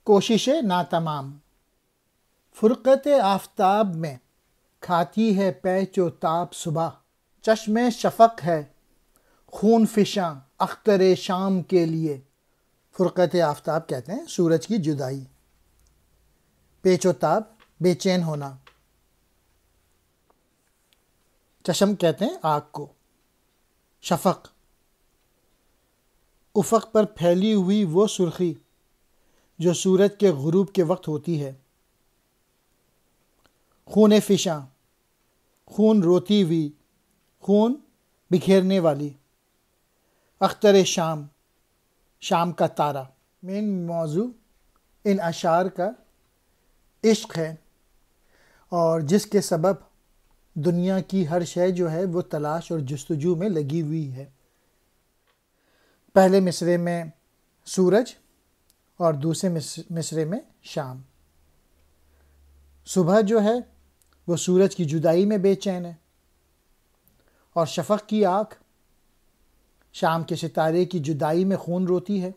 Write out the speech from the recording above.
کوشش ناتمام، فرقت آفتاب میں کھاتی ہے پیچ و تاب صبح، چشم شفق ہے خون فشاں اختر شام کے لیے۔ فرقت آفتاب کہتے ہیں سورج کی جدائی، پیچ و تاب بے چین ہونا، چشم کہتے ہیں آگ کو، شفق افق پر پھیلی ہوئی وہ سرخی جو سورج کے غروب کے وقت ہوتی ہے، خون فشاں خون روتی ہوئی، خون بکھیرنے والی، اختر شام شام کا تارا۔ مین موضوع ان اشعار کا عشق ہے، اور جس کے سبب دنیا کی ہر شے جو ہے وہ تلاش اور جستجو میں لگی ہوئی ہے۔ پہلے مصرعے میں سورج اور دوسرے مصرعے میں شام۔ صبح جو ہے وہ سورج کی جدائی میں بے چین ہے، اور شفق کی آنکھ شام کے ستارے کی جدائی میں خون روتی ہے۔